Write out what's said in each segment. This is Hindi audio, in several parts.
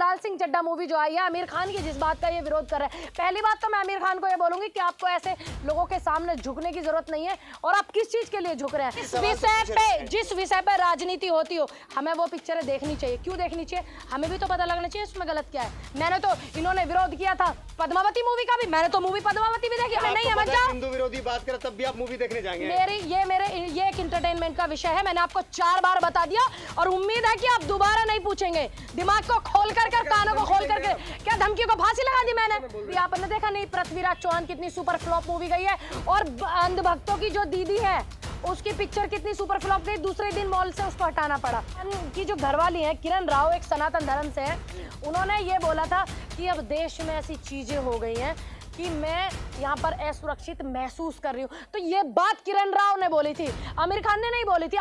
लाल सिंह चड्ढा मूवी जो आई है, आमिर खान की जिस बात का ये विरोध कर रहे हैं, पहली बात तो मैं आमिर खान को ये बोलूंगी कि आपको ऐसे लोगों के सामने झुकने की जरूरत नहीं है। और आप किस चीज के लिए झुक रहे हैं? जिस विषय पे राजनीति होती हो, हमें वो पिक्चरें देखनी चाहिए। क्यों देखनी चाहिए? हमें भी तो पता लगना चाहिए उसमें गलत क्या है। मैंने तो, इन्होंने विरोध किया था पद्मावती मूवी का भी, मैंने तो मूवी पद्मावती भी देखी। हमें नहीं समझ जाओ, हिंदू विरोधी बात करे तब भी आप मूवी देखने जाएंगे। ये एक एंटरटेनमेंट का विषय है, मैंने आपको 4 बार बता दिया और उम्मीद है कि आप दोबारा नहीं पूछेंगे। दिमाग को खोल कर कानों को खोल करके, क्या धमकी को फांसी लगा दी मैंने? आपने देखा नहीं पृथ्वीराज चौहान कितनी सुपर फ्लॉप मूवी गई है, और अंधभक्तों की जो दीदी है उसकी पिक्चर कितनी सुपर फ्लॉप गई, दूसरे दिन मॉल से उसको हटाना पड़ा। की जो घरवाली है किरण राव, एक सनातन धर्म से है, उन्होंने ये बोला था कि अब देश में ऐसी चीजें हो गई हैं कि मैं यहाँ पर असुरक्षित महसूस कर रही हूँ। तो ये बात किरण राव ने बोली थी, आमिर खान ने नहीं बोली थी।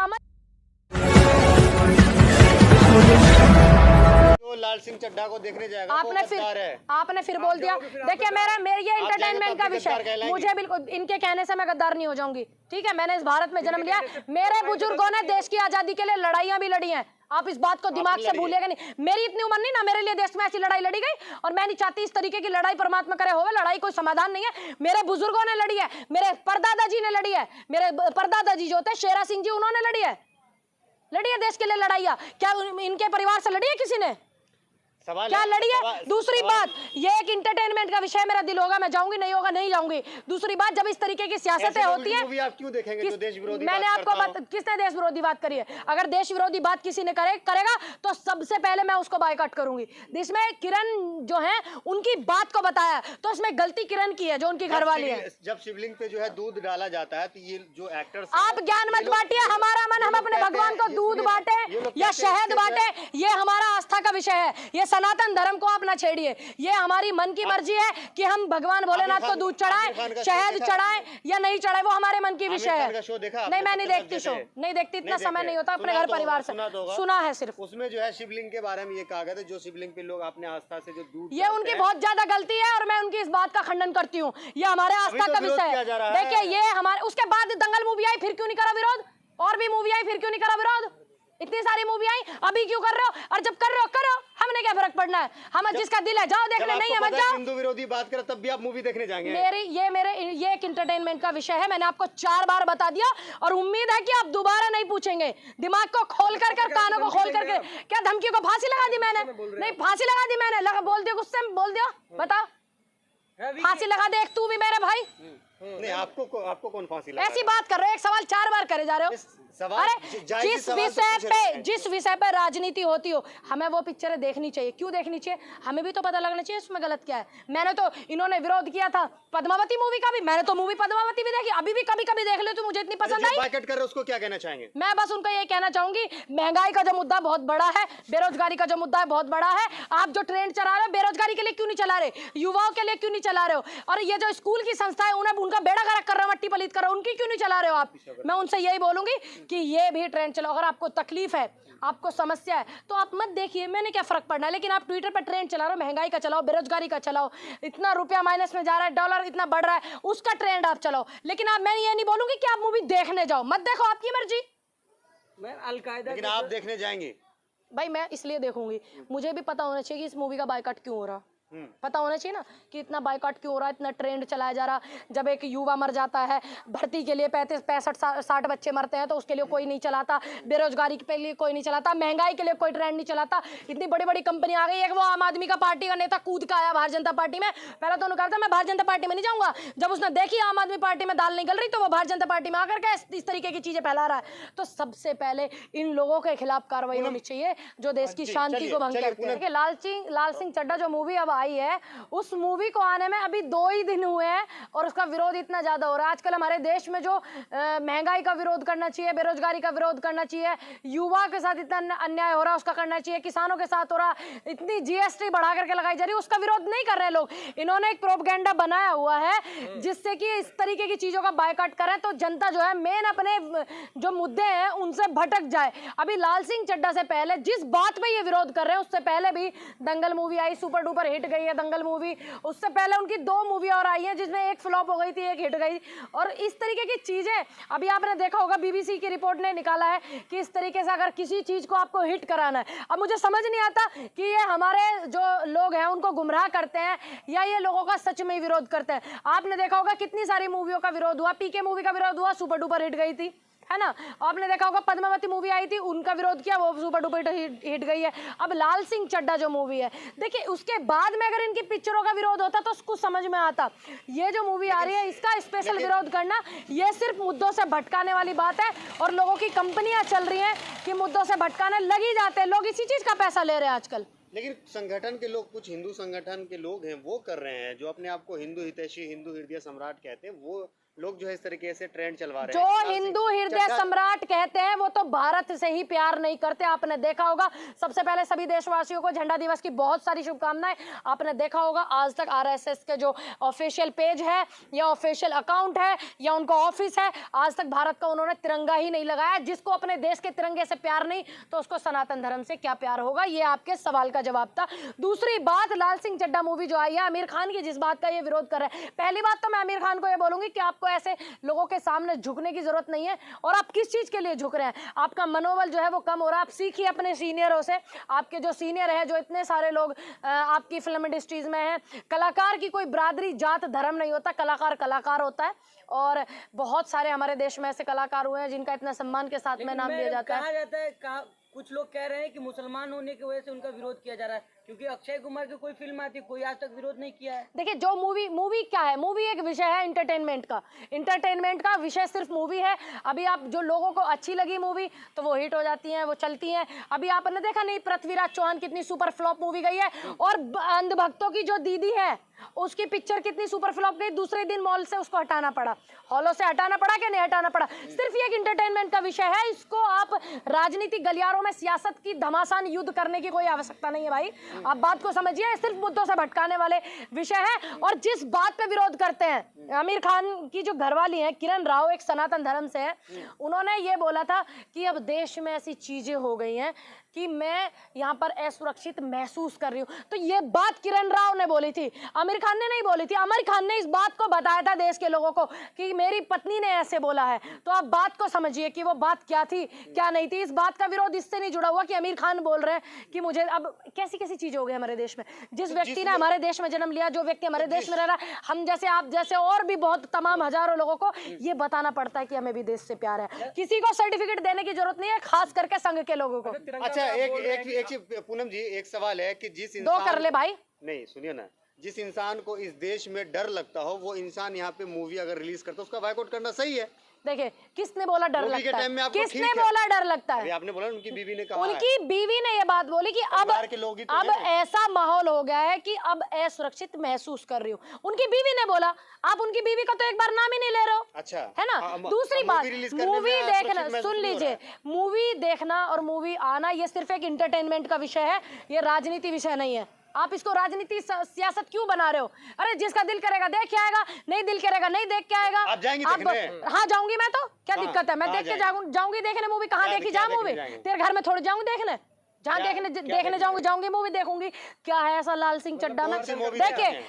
लाल सिंह चड्ढा को देखने जाएगा, आपने फिर बोल दिया। देखिए मेरे ये एंटरटेनमेंट का विषय, मुझे बिल्कुल इनके कहने से मैं गद्दार नहीं हो जाऊंगी, ठीक है? मैंने इस भारत में जन्म लिया, मेरे बुजुर्गों ने देश की आजादी के लिए लड़ाइयां भी लड़ी हैं। आप इस बात को दिमाग से भूलिएगा नहीं। मेरी इतनी उम्र नहीं ना, मेरे लिए देश में ऐसी लड़ाई लड़ी गई, और मैं नहीं चाहती इस तरीके की लड़ाई परमात्मा करे होवे। लड़ाई कोई समाधान नहीं है। मेरे बुजुर्गों ने लड़ी है, मेरे परदादा जी ने लड़ी है, मेरे परदादा जी जो होते हैं शेरा सिंह जी, उन्होंने लड़ी है देश के लिए लड़ाइयां। क्या इनके परिवार से लड़ी है किसी ने? क्या लड़ी है? दूसरी बात, ये एक इंटरटेनमेंट का विषय, मेरा दिल होगा मैं जाऊंगी, नहीं होगा नहीं जाऊंगी। दूसरी बात, जब इस तरीके की सियासतें होती है, आप क्यों देखेंगे जो देश विरोधी? मैंने आपको किसने देश विरोधी बात करी है? अगर देश विरोधी बात किसी ने करेगा तो सबसे पहले मैं उसको बायकॉट करूंगी। इसमें किरण जो है उनकी बात को बताया, तो इसमें गलती किरण की है जो उनकी घरवाली है। जब शिवलिंग पे जो है दूध डाला जाता है, तो ये जो एक्टर्स, आप ज्ञान मत बांटिए। हमारा मन, हम अपने भगवान को दूध बांटे या शहद बांटे, ये हमारा आस्था का विषय है। ये सनातन धर्म को आप ना छेड़िए। ये हमारी मन की मर्जी है कि हम भगवान भोलेनाथ को दूध चढ़ाएं, शहद चढ़ाएं या नहीं चढ़ाएं, वो हमारे मन की विषय है। नहीं, मैं नहीं देखती शो, नहीं देखती, इतना समय नहीं होता अपने घर परिवार से। सुना है सिर्फ। उसमें जो है शिवलिंग के बारे में ये कहा गया था, जो शिवलिंग पे लोग अपने आस्था से जो दूध, ये उनकी बहुत ज्यादा गलती है और मैं उनकी इस बात का खंडन करती हूँ। ये हमारे आस्था का विषय है। देखिए ये हमारे, उसके बाद दंगल मूवी आई, फिर क्यों नहीं करा विरोध? और भी मूवी आई, फिर क्यों नहीं करा विरोध? इतनी सारी मूवी आई, अभी क्यों कर रहे हो? और जब कर रहे हो करो, हमने क्या फर्क पड़ना है? हम जिसका दिल है जाओ देखने, नहीं है मत जाओ। हिंदू विरोधी बात करे तब भी आप मूवी देखने जाएंगे। ये एक एंटरटेनमेंट का विषय है, मैंने आपको 4 बार बता दिया और उम्मीद है कि आप दोबारा नहीं पूछेंगे। दिमाग को खोल कर कानों को खोल करके, क्या धमकी को फांसी लगा दी मैंने? नहीं, फांसी लगा दी मैंने। बोल दियो, गुस्से में बोल दियो, बताओ। फांसी लगा दे तू भी मेरा भाई। नहीं, आपको कौन फांसी लगा? ऐसी बात कर रहे हो, एक सवाल 4 बार करे जा रहे हो। अरे जिस विषय पे राजनीति होती हो, हमें वो पिक्चरें देखनी चाहिए। क्यों देखनी चाहिए? हमें भी तो पता लगना चाहिए उसमें गलत क्या है। मैंने तो, इन्होंने विरोध किया था पद्मावती मूवी का भी, मैंने तो मूवी पद्मावती भी देखी, अभी भी कभी कभी देख ले तो मुझे इतनी पसंद आई। बायकॉट कर रहे हो, उसको क्या कहना चाहेंगे? मैं बस उनको ये कहना चाहूंगी, महंगाई का जो मुद्दा बहुत बड़ा है, बेरोजगारी का जो मुद्दा है बहुत बड़ा है, आप जो ट्रेंड चला रहे हो बेरोजगारी के लिए क्यों नहीं चला रहे? युवाओं के लिए क्यों नहीं चला रहे हो? और ये जो स्कूल की संस्था है, उन्हें उनका बेड़ा गर्क कर रहे हो, मट्टी पलीत कर रहे हो, उनकी क्यों नहीं चला रहे हो आप? मैं उनसे यही बोलूंगी कि ये भी ट्रेंड चलाओ। अगर आपको तकलीफ है, आपको समस्या है, तो आप मत देखिए, मैंने क्या फर्क पड़ना है। लेकिन आप ट्विटर पर ट्रेंड चला रहे हो, महंगाई का चलाओ, बेरोजगारी का चलाओ, इतना रुपया माइनस में जा रहा है, डॉलर इतना बढ़ रहा है, उसका ट्रेंड आप चलाओ। लेकिन आप, मैं ये नहीं बोलूंगी कि आप मूवी देखने जाओ, मत देखो, आपकी मर्जी। मैं अलकायदा, लेकिन आप देखने जाएंगे? भाई मैं इसलिए देखूंगी, मुझे भी पता होना चाहिए कि इस मूवी का बायकॉट क्यों हो रहा। पता होना चाहिए ना कि इतना बायकॉट क्यों हो रहा है, इतना ट्रेंड चलाया जा रहा। जब एक युवा मर जाता है, भर्ती के लिए 65-60 बच्चे मरते हैं तो उसके लिए कोई नहीं चलाता, बेरोजगारी के लिए कोई नहीं चलाता, महंगाई के लिए कोई ट्रेंड नहीं चलाता। इतनी बड़ी बड़ी कंपनी आ गई है। वो आम आदमी का पार्टी का नेता कूद का आया भारतीय जनता पार्टी में, पहले तो उन्होंने कहा था मैं भारतीय जनता पार्टी में नहीं जाऊंगा। जब उसने देखी आम आदमी पार्टी में दाल निकल रही, तो वो भारतीय जनता पार्टी में आकर के इस तरीके की चीजें फैला रहा है। तो सबसे पहले इन लोगों के खिलाफ कार्रवाई होनी चाहिए जो देश की शांति को भंग करते हैं। लाल सिंह चड्ढा जो मूवी अब आई है, उस मूवी को आने में अभी 2 ही दिन हुए हैं और उसका विरोध इतना ज्यादा हो रहा है। आजकल हमारे देश में जो महंगाई का विरोध करना चाहिए, बेरोजगारी का विरोध करना चाहिए, युवा के साथ इतना अन्याय हो रहा है उसका करना चाहिए, किसानों के साथ हो रहा, इतनी जीएसटी बढ़ा करके लगाई जा रही है, उसका विरोध नहीं कर रहे लोग। इन्होंने एक प्रोपेगेंडा बनाया हुआ है जिससे कि इस तरीके की चीजों का बायकॉट करें तो जनता जो है मेन अपने जो मुद्दे हैं उनसे भटक जाए। अभी लाल सिंह चड्ढा से पहले जिस बात पे ये विरोध कर रहे हैं, उससे पहले भी दंगल मूवी आई, सुपर डुपर हिट गई है दंगल मूवी, उससे पहले उनकी 2 मूवी और आई हैं जिसमें एक फ्लॉप हो गई थी, एक हिट गई। और इस तरीके की चीजें अभी आपने देखा होगा, बीबीसी की रिपोर्ट ने निकाला है कि इस तरीके से अगर किसी चीज को आपको हिट कराना है, अब मुझे समझ नहीं आता कि ये हमारे जो लोग हैं उनको गुमराह करते हैं या ये लोगों का सच में विरोध करते हैं। आपने देखा होगा कितनी सारी मूवियों का विरोध हुआ, पीके मूवी का विरोध हुआ, सुपर डुपर हिट गई थी, है ना। आपने देखा होगा पद्मावती मूवी आई थी, उनका विरोध किया, वो सुपर डुपर हिट गई है। अब लाल सिंह चड्ढा जो मूवी है, देखिए उसके बाद में अगर इनकी पिक्चरों का विरोध होता तो उसको समझ में आता। ये जो मूवी आ रही है इसका स्पेशल विरोध करना, ये सिर्फ मुद्दों से भटकाने वाली बात है। और लोगों की कंपनियां चल रही हैं कि मुद्दों से भटकाने लगी जाते हैं, लोग इसी चीज का पैसा ले रहे हैं आजकल। लेकिन संगठन के लोग, कुछ हिंदू संगठन के लोग हैं, वो कर रहे हैं, जो अपने आप को हिंदू हितैषी, हिंदू हृदय सम्राट कहते हैं, वो लोग जो है इस तरीके से ट्रेंड चलवा रहे हैं। जो हिंदू हृदय सम्राट कहते हैं वो तो भारत से ही प्यार नहीं करते। आपने देखा होगा, सबसे पहले सभी देशवासियों को झंडा दिवस की बहुत सारी शुभकामनाएं। आपने देखा होगा आज तक आरएसएस के जो ऑफिशियल पेज है या ऑफिशियल अकाउंट है या उनका ऑफिस है, आज तक भारत का उन्होंने तिरंगा ही नहीं लगाया। जिसको अपने देश के तिरंगे से प्यार नहीं तो उसको सनातन धर्म से क्या प्यार होगा, ये आपके सवाल का जवाब था। दूसरी बात, लाल सिंह चड्ढा मूवी जो आई है, आमिर खान की जिस बात का ये विरोध कर रहे हैं, पहली बात तो मैं आमिर खान को ये बोलूंगी कि आपको ऐसे लोगों के सामने झुकने की जरूरत नहीं है। और आप किस चीज के लिए झुक रहे हैं, आपका मनोबल जो है वो कम हो रहा है। आप सीखिए अपने सीनियरों से, आपके जो सीनियर है, जो इतने सारे लोग आपकी फिल्म इंडस्ट्रीज में हैं। कलाकार की कोई बरादरी, जात, धर्म नहीं होता, कलाकार कलाकार होता है। और बहुत सारे हमारे देश में ऐसे कलाकार हुए हैं जिनका इतना सम्मान के साथ में नाम लिया जाता है। कुछ लोग कह रहे हैं कि मुसलमान होने की वजह से उनका विरोध किया जा रहा है, क्योंकि अक्षय कुमार की कोई फिल्म आती, कोई आज तक विरोध नहीं किया है। देखिए, जो मूवी क्या है, मूवी एक विषय है एंटरटेनमेंट का विषय सिर्फ मूवी है। अभी आप जो लोगों को अच्छी लगी मूवी तो वो हिट हो जाती है, वो चलती है। अभी आपने देखा नहीं, पृथ्वीराज चौहान कितनी सुपर फ्लॉप मूवी गई है, और अंधभक्तों की जो दीदी है उसकी पिक्चर कितनी सुपर फ्लॉप गई, दूसरे दिन मॉल से उसको हटाना पड़ा, हॉलों से हटाना पड़ा कि नहीं हटाना पड़ा। सिर्फ ये एक एंटरटेनमेंट का विषय है, इसको आप राजनीतिक गलियारों में सियासत की घमासान युद्ध करने की कोई आवश्यकता नहीं है भाई। आप बात को समझिए, सिर्फ मुद्दों से भटकाने वाले विषय है। और जिस बात पे विरोध करते हैं, आमिर खान की जो घरवाली है किरण राव, एक सनातन धर्म से है, उन्होंने ये बोला था कि अब देश में ऐसी चीजें हो गई हैं कि मैं यहाँ पर असुरक्षित महसूस कर रही हूँ। तो ये बात किरण राव ने बोली थी, आमिर खान ने नहीं बोली थी। आमिर खान ने इस बात को बताया था देश के लोगों को कि मेरी पत्नी ने ऐसे बोला है। तो आप बात को समझिए कि वो बात क्या थी, क्या नहीं थी। इस बात का विरोध इससे नहीं जुड़ा हुआ कि आमिर खान बोल रहे हैं कि मुझे, अब कैसी कैसी चीज हो गई हमारे देश में। जिस व्यक्ति ने हमारे देश में जन्म लिया, जो व्यक्ति हमारे देश में रह रहा है, हम जैसे, आप जैसे और भी बहुत तमाम हजारों लोगों को ये बताना पड़ता है कि हमें भी देश से प्यार है। किसी को सर्टिफिकेट देने की जरूरत नहीं है, खास करके संघ के लोगों को। अच्छा, एक पूनम जी, एक सवाल है कि जिस दो कर ले भाई, नहीं सुनिए ना, जिस इंसान को इस देश में डर लगता हो, वो इंसान यहाँ पे मूवी अगर रिलीज करता है, उसका बायकॉट करना सही है। देखिए, किसने बोला डर लगता है, किसने बोला डर लगता है? आपने बोला, उनकी बीवी ने कहा, उनकी बीवी ने ये बात बोली कि अब ऐसा माहौल हो गया है कि अब असुरक्षित महसूस कर रही हूँ। उनकी बीवी ने बोला, आप उनकी बीवी का तो एक बार नाम ही नहीं ले रहे हो। अच्छा, है ना। दूसरी बात, मूवी देखना, सुन लीजिए, मूवी देखना और मूवी आना ये सिर्फ एक एंटरटेनमेंट का विषय है, ये राजनीति विषय नहीं है। आप इसको राजनीति सियासत क्यों बना रहे हो? अरे जिसका दिल करेगा देख के आएगा, नहीं दिल करेगा नहीं देख के आएगा। आप जाएंगी देखने? हाँ जाऊंगी, मैं तो क्या दिक्कत है, मैं देख के जाऊंगी देखने मूवी। कहाँ देखी जा मूवी? तेरे घर में थोड़ी जाऊंगी देखने, जहाँ देखने जाऊंगी मूवी देखूंगी। क्या है ऐसा लाल सिंह चड्ढा में? देखिए,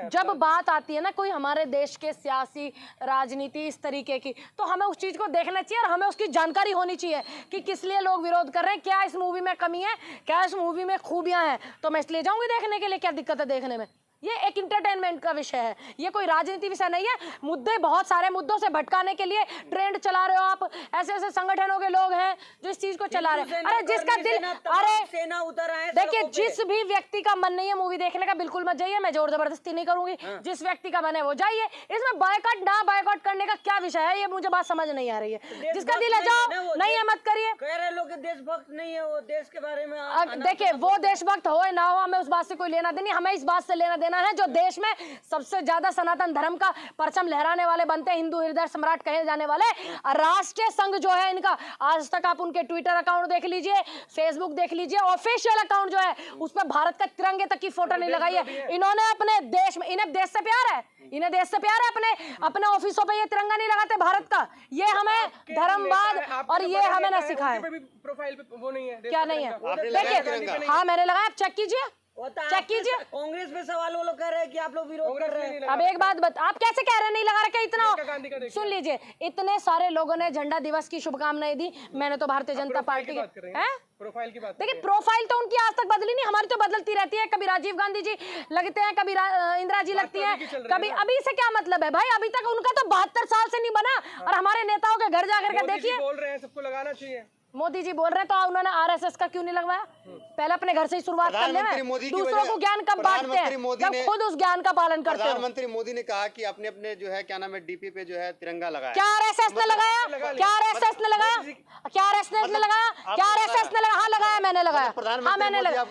जब बात आती है ना कोई हमारे देश के सियासी राजनीति इस तरीके की, तो हमें उस चीज को देखना चाहिए और हमें उसकी जानकारी होनी चाहिए कि किस लिए लोग विरोध कर रहे हैं, क्या इस मूवी में कमी है, क्या इस मूवी में खूबियां हैं। तो मैं इसलिए जाऊंगी देखने के लिए, क्या दिक्कत है देखने में। ये एक इंटरटेनमेंट का विषय है, ये कोई राजनीति विषय नहीं है। मुद्दे, बहुत सारे मुद्दों से भटकाने के लिए ट्रेंड चला रहे हो आप। ऐसे ऐसे संगठनों के लोग हैं जो इस चीज को चला रहे हैं। अरे जिसका दिल, अरे सेना उतर आए, देखिए, जिस भी व्यक्ति का मन नहीं है मूवी देखने का, बिल्कुल मत जाइए, मैं जोर जबरदस्ती नहीं करूंगी। जिस व्यक्ति का मन है वो जाइए। इसमें बायकॉट ना बायकॉट करने का क्या विषय है, ये मुझे बात समझ नहीं आ रही है। जिसका दिल है जाओ, नहीं है मत करिए। कह रहे लोग देशभक्त नहीं है, वो देश के बारे में। देखिए, वो देशभक्त हो ना हो, हमें उस बात से कोई लेना देनी, हमें इस बात से लेना देना है जो देश में सबसे ज्यादा सनातन धर्म का परचम लहराने वाले बनते हैं, हिंदू हृदय सम्राट कहे जाने वाले राष्ट्रीय संघ जो है इनका। आज तक आप उनके ट्विटर अकाउंट देख लीजिए, फेसबुक देख लीजिए, ऑफिशियल अकाउंट जो है उस पर भारत का तिरंगे तक की फोटो नहीं लगाई है। इन्होंने अपने देश में, इन्हें देश से प्यार है, इन्हें देश से प्यार है। अपने ऑफिसों पे ये तिरंगा नहीं लगाते भारत का। ये हमें धर्मवाद और ये हमें ना सिखाए। प्रोफाइल पे वो नहीं है, क्या नहीं है? देखिए, हाँ मैंने लगाया, आप चेक कीजिए, चेक कीजिए। कांग्रेस पे सवाल वो लोग कर रहे हैं कि आप लोग विरोध कर रहे हैं। अब एक बात आप कैसे कह रहे हैं नहीं लगा रखे इतना? सुन लीजिए, इतने सारे लोगों ने झंडा दिवस की शुभकामनाएं दी। मैंने तो भारतीय जनता पार्टी के प्रोफाइल की बात, देखिए प्रोफाइल तो उनकी आज तक बदली नहीं, हमारी तो बदलती रहती है। कभी राजीव गांधी जी लगते हैं, कभी इंदिरा जी लगती है, कभी अभी से क्या मतलब है भाई? अभी तक उनका तो 72 साल से नहीं बना, और हमारे नेताओं के घर जाकर के देखिए बोल रहे हैं सबको लगाना चाहिए। मोदी जी बोल रहे हैं, तो उन्होंने आरएसएस का क्यों नहीं लगवाया? पहले अपने घर से ही शुरुआत कर ले। दूसरों को ज्ञान कब बांटते हैं? जब खुद उस ज्ञान का पालन करते हो। प्रधानमंत्री मोदी ने कहा कि अपने अपने जो है क्या नाम है डीपी पे जो है तिरंगा लगाया। क्या आरएसएस ने लगाया? क्या आरएसएस ने लगाया? क्या आरएसएस ने लगाया? क्या आरएसएस ने लगाया? हाँ लगाया, मैंने लगाया। हाँ मैंने लगाया।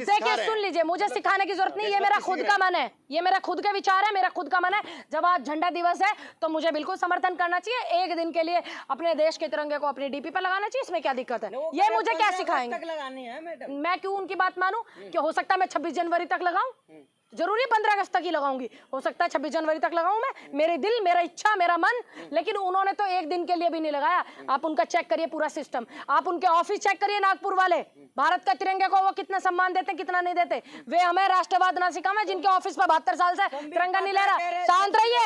देखिए सुन लीजिए, मुझे सिखाने की जरूरत नहीं, ये मेरा खुद का मन है, ये मेरा खुद का विचार है, मेरा खुद का मन है। जब आज झंडा दिवस है तो मुझे बिल्कुल समर्थन करना चाहिए। एक दिन के लिए अपने देश के तिरंगे को अपनी डीपी पर लगाना चाहिए, इसमें क्या दिक्कत है? ये मुझे क्या सिखाएंगे? लगानी है मैडम। मैं क्यों उनकी बात मानूं? कि हो सकता है मैं 26 जनवरी तक लगाऊं, जरूरी 15 अगस्त तक ही लगाऊंगी, हो सकता है 26 जनवरी तक लगाऊं मैं, मेरे दिल, मेरा इच्छा, मेरा मन। लेकिन उन्होंने तो एक दिन के लिए भी नहीं लगाया। आप उनका चेक करिए पूरा सिस्टम, आप उनके ऑफिस चेक करिए नागपुर वाले, भारत का तिरंगे को वो कितना सम्मान देते, कितना नहीं देते। वे हमें राष्ट्रवाद ना सिखाएं जिनके ऑफिस पर 72 साल से तिरंगा नहीं ले रहा। शांत रहिए,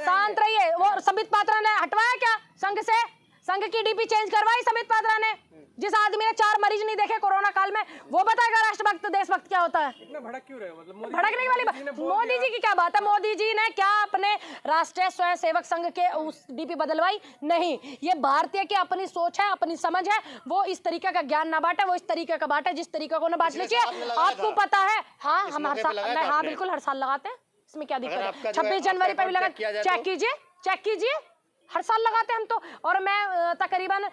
शांत रहिए। वो संबित पात्रा ने हटवाया क्या संघ से? संघ की डीपी चेंज करवाई संबित पात्रा ने? जिस आदमी ने 4 मरीज नहीं देखे कोरोना काल में, वो बताएगा राष्ट्रभक्त देशभक्त क्या होता है? इतना भड़क क्यों रहे हो? मतलब भड़कने वाली बात मोदी जी की क्या बात है? मोदी जी ने क्या अपने राष्ट्रीय स्वयंसेवक संघ के उस डीपी बदलवाई? नहीं। ये भारतीय की अपनी सोच है, अपनी समझ है। वो इस तरीके का ज्ञान ना बांटे, वो इस तरीके का बांटे जिस तरीके को ना बांट लीजिए। आपको पता है, हाँ हम हर साल, हाँ बिल्कुल हर साल लगाते हैं, इसमें क्या दिक्कत है? 26 जनवरी पर भी लगा, चेक कीजिए, चेक कीजिए, हर साल लगाते हैं हम तो। और मैं तकरीबन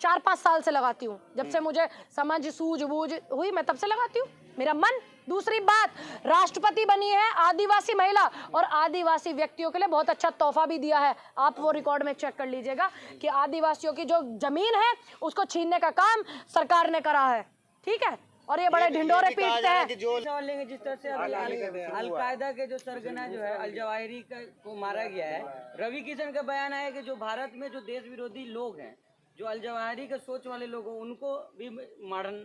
4-5 साल से लगाती हूँ, जब से मुझे समझ सूझबूझ हुई मैं तब से लगाती हूँ, मेरा मन। दूसरी बात, राष्ट्रपति बनी है आदिवासी महिला, और आदिवासी व्यक्तियों के लिए बहुत अच्छा तोहफा भी दिया है। आप वो रिकॉर्ड में चेक कर लीजिएगा कि आदिवासियों की जो जमीन है उसको छीनने का काम सरकार ने करा है, ठीक है? और ये बड़े ढिंडोरे पीटते हैं। सवाल लेंगे जिस तरह से अलकायदा के जो सरगना जो है अल जवाहिरी को मारा गया है, रवि किशन का बयान है कि जो भारत में जो देश विरोधी लोग हैं, जो अल जवाहिरी के सोच वाले लोग हैं, उनको भी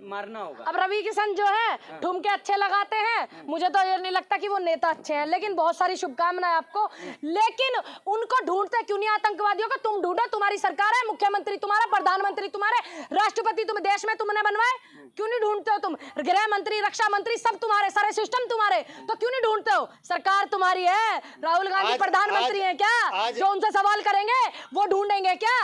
मारना होगा। अब रवि किशन जो है ठुमके अच्छे लगाते हैं, मुझे तो ये नहीं लगता कि वो नेता अच्छे हैं, लेकिन बहुत सारी शुभकामनाएं आपको। लेकिन उनको ढूंढते क्यों नहीं आतंकवादियों को? तुम ढूंढो, तुम्हारी सरकार है, मुख्यमंत्री तुम्हारा, प्रधानमंत्री तुम्हारे, राष्ट्रपति तुम देश में तुमने बनवाए, क्यों नहीं ढूंढते हो? तुम गृह मंत्री, रक्षा मंत्री सब तुम्हारे, सारे सिस्टम तुम्हारे, तो क्यों नहीं ढूंढते हो? सरकार तुम्हारी है, राहुल गांधी प्रधानमंत्री है क्या? जो उनसे सवाल करेंगे वो ढूंढेंगे क्या?